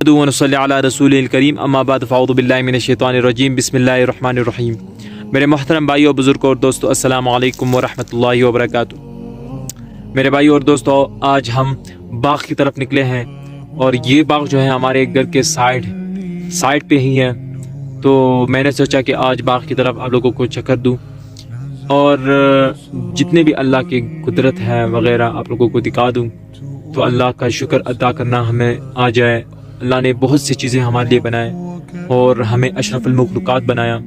ونصلی علی رسول الکریم اما بعد فاعوذ باللہ من الشیطان الرجیم بسم اللہ الرحمن الرحیم۔ میرے محترم بھائیو، بزرگوں اور دوستو، السلام علیکم ورحمۃ اللہ وبرکاتہ۔ میرے بھائیو اور دوستو، آج ہم باغ کی طرف نکلے ہیں اور یہ باغ جو ہے ہمارے گھر کے سائڈ پہ ہی ہے، تو میں نے سوچا کہ آج باغ کی طرف آپ لوگوں کو چکر دوں اور جتنے بھی اللہ کی قدرت ہے وغیرہ آپ لوگوں کو دکھا دوں، تو اللہ کا شکر ادا کرنا ہمیں آ جائے۔ اللہ نے بہت سی چیزیں ہمارے لیے بنائے اور ہمیں اشرف المخلوقات بنایا،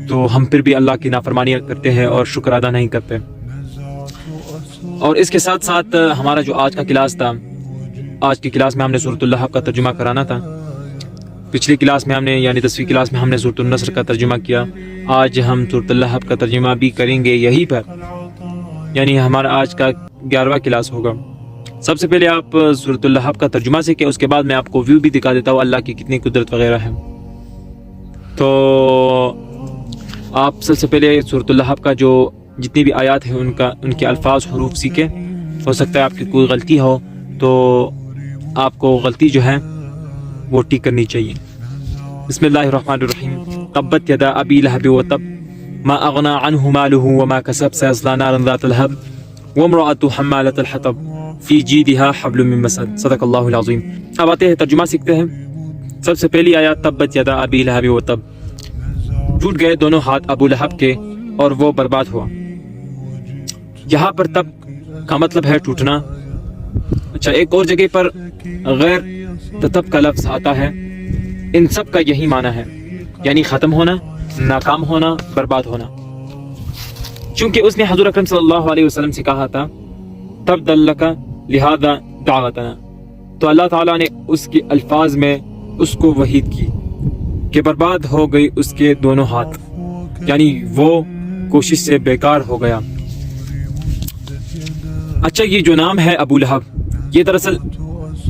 تو ہم پھر بھی اللہ کی نافرمانی کرتے ہیں اور شکر ادا نہیں کرتے۔ اور اس کے ساتھ ساتھ ہمارا جو آج کا کلاس تھا، آج کی کلاس میں ہم نے سورۃ اللہب کا ترجمہ کرانا تھا۔ پچھلی کلاس میں ہم نے یعنی 10ویں کلاس میں ہم نے سورۃ النصر کا ترجمہ کیا۔ آج ہم سورۃ اللہب کا ترجمہ بھی کریں گے یہیں پر، یعنی ہمارا آج کا 11واں کلاس ہوگا۔ سب سے پہلے آپ سورۃ اللہب کا ترجمہ سیکھیں، اس کے بعد میں آپ کو ویو بھی دکھا دیتا ہوں اللہ کی کتنی قدرت وغیرہ ہے۔ تو آپ سب سے پہلے سورۃ اللہب کا جو جتنی بھی آیات ہیں ان کے الفاظ حروف سیکھیں۔ ہو سکتا ہے آپ کی کوئی غلطی ہو تو آپ کو غلطی جو ہے وہ ٹھیک کرنی چاہیے۔ بسم اللہ الرحمن الرحیم۔ تبت یدا ابی لہب وتب ما اغنى عنه ماله وما كسب سيصلى نارا ذات لہب وامرأة حمالة الحطب فی جیدها حبل من مسد۔ صدق اللہ العظیم۔ اب آتے ہیں ترجمہ سیکھتے ہیں۔ سب سے پہلی آیات تبت یدا ابی لہب وتب۔ ٹوٹ گئے دونوں ہاتھ ابو لہب کے اور وہ برباد ہوا۔ یہاں پر تب کا مطلب ہے ٹوٹنا۔ اچھا، ایک اور جگہ پر غیر تتب کا لفظ آتا ہے۔ ان سب کا یہی معنی ہے، یعنی ختم ہونا، ناکام ہونا، برباد ہونا۔ چونکہ اس نے حضور اکرم صلی اللہ علیہ وسلم سے کہا تھا تبدل لکا لہذا دعوتنا، تو اللہ تعالیٰ نے اس کے الفاظ میں اس کو وعید کی کہ برباد ہو گئی اس کے دونوں ہاتھ، یعنی وہ کوشش سے بیکار ہو گیا۔ اچھا، یہ جو نام ہے ابو لہب، یہ دراصل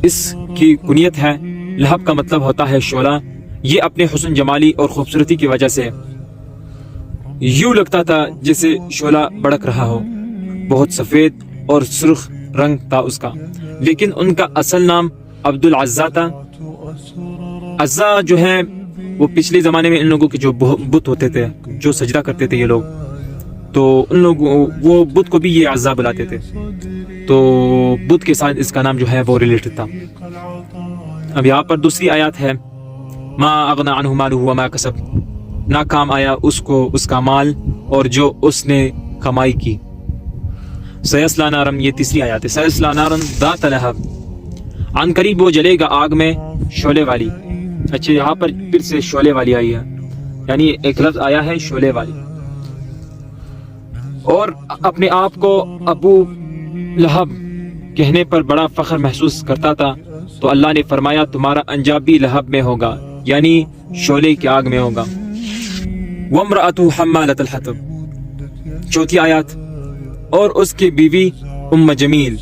اس کی کنیت ہے۔ لہب کا مطلب ہوتا ہے شعلہ۔ یہ اپنے حسن جمالی اور خوبصورتی کی وجہ سے یوں لگتا تھا جیسے شعلہ بڑک رہا ہو۔ بہت سفید اور سرخ رنگ تھا اس کا، لیکن ان کا اصل نام عبد العزا تھا۔ عزا جو ہے وہ پچھلے زمانے میں ان لوگوں کے جو بت ہوتے تھے، جو سجدہ کرتے تھے یہ لوگ، تو ان لوگوں وہ بت کو بھی یہ عزا بلاتے تھے، تو بت کے ساتھ اس کا نام جو ہے وہ ریلیٹڈ تھا۔ اب یہاں پر دوسری آیات ہے ما اغنى عنه ماله وما كسب، ناکام آیا اس کو اس کا مال اور جو اس نے کمائی کی۔ سیصلی نارن، یہ تیسری آیات ہے۔ سیصلی نارن ذات لہب، عن قریب وہ جلے گا آگ میں شعلے والی۔ اچھا، یہاں پر پھر سے شعلے والی آئی ہے، یعنی ایک لفظ آیا ہے شعلے والی۔ اور اپنے آپ کو ابو لہب کہنے پر بڑا فخر محسوس کرتا تھا، تو اللہ نے فرمایا تمہارا انجام بھی لہب میں ہوگا، یعنی شعلے کی آگ میں ہوگا۔ وامرأة حمالة الحطب، چوتھی آیات۔ اور اس کی بیوی ام جمیل،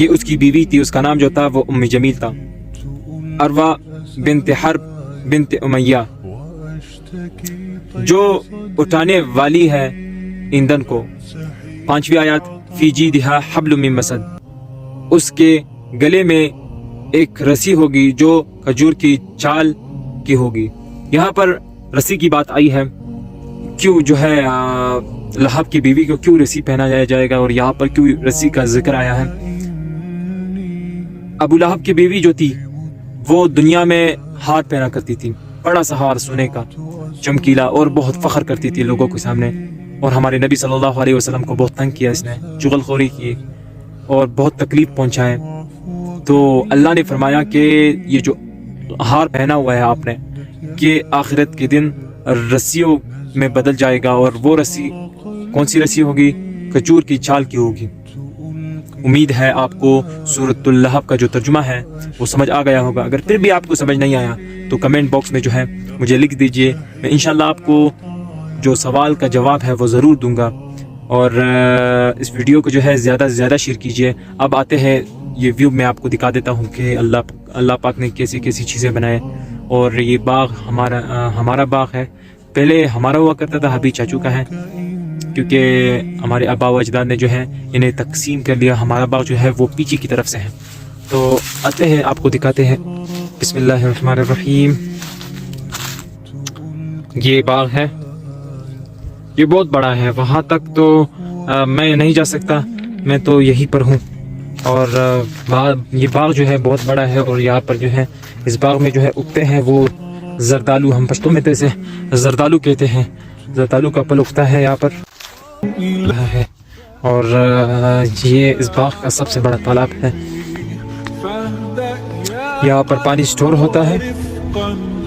یہ اس کی بیوی تھی، اس کا نام جو تھا وہ ام جمیل تھا۔ اروا بنت حرب بنت امیہ، جو اٹھانے والی ہے ایندھن کو۔ پانچویں آیات فی جیدہا حبل من مسد، اس کے گلے میں ایک رسی ہوگی جو کھجور کی چھال کی ہوگی۔ یہاں پر رسی کی بات آئی ہے، کیوں جو ہے لہب کی بیوی کو کیوں رسی پہنایا جائے گا اور یہاں پر کیوں رسی کا ذکر آیا ہے۔ ابو لہب کی بیوی جو تھی وہ دنیا میں ہاتھ پہنا کرتی تھی، بڑا سا ہار سونے کا چمکیلا، اور بہت فخر کرتی تھی لوگوں کے سامنے، اور ہمارے نبی صلی اللہ علیہ وسلم کو بہت تنگ کیا اس نے، چغل خوری کی اور بہت تکلیف پہنچائے۔ تو اللہ نے فرمایا کہ یہ جو ہار پہنا ہوا ہے آپ نے، کہ آخرت کے دن رسیوں میں بدل جائے گا، اور وہ رسی کون سی رسی ہوگی؟ کھجور کی چھال کی ہوگی۔ امید ہے آپ کو سورۃ اللہب کا جو ترجمہ ہے وہ سمجھ آ گیا ہوگا۔ اگر پھر بھی آپ کو سمجھ نہیں آیا تو کمنٹ باکس میں جو ہے مجھے لکھ دیجئے، میں انشاءاللہ آپ کو جو سوال کا جواب ہے وہ ضرور دوں گا، اور اس ویڈیو کو جو ہے زیادہ سے زیادہ شیئر کیجئے۔ اب آتے ہیں یہ ویو میں آپ کو دکھا دیتا ہوں کہ اللہ پاک نے کیسی کیسی چیزیں بنائے۔ اور یہ باغ ہمارا باغ ہے، پہلے ہمارا ہوا کرتا تھا، ابھی چاچو کا ہے، کیونکہ ہمارے آبا و اجداد نے جو ہے انہیں تقسیم کر لیا۔ ہمارا باغ جو ہے وہ پیچھے کی طرف سے ہے، تو آتے ہیں آپ کو دکھاتے ہیں. بسم اللہ الرحمن الرحیم. یہ باغ ہے, یہ بہت بڑا ہے, وہاں تک تو میں نہیں جا سکتا, میں تو یہیں پر ہوں. اور یہ باغ جو ہے بہت بڑا ہے, اور یہاں پر جو ہے اس باغ میں جو ہے اگتے ہیں وہ زردالو, ہم پشتو میں تو اسے زردالو کہتے ہیں. زردالو کا پھل اگتا ہے یہاں پر ہے. اور یہ اس باغ کا سب سے بڑا تالاب ہے. یہاں پر پانی سٹور ہوتا ہے.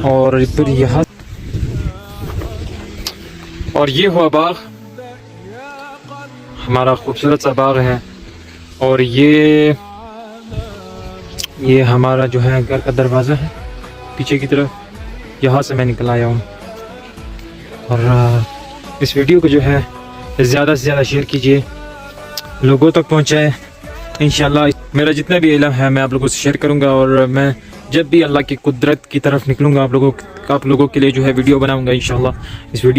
اور پھر یہاں اور یہ ہوا باغ, ہمارا خوبصورت سا باغ ہے. اور یہ ہمارا جو ہے گھر کا دروازہ ہے پیچھے کی طرف, یہاں سے میں نکل آیا ہوں. اور اس ویڈیو کو جو ہے زیادہ سے زیادہ شیئر کیجیے, لوگوں تک پہنچائے. انشاءاللہ میرا جتنا بھی علم ہے میں آپ لوگوں سے شیئر کروں گا, اور میں جب بھی اللہ کی قدرت کی طرف نکلوں گا آپ لوگوں کے لیے جو ہے ویڈیو بناؤں گا انشاءاللہ. اس ویڈیو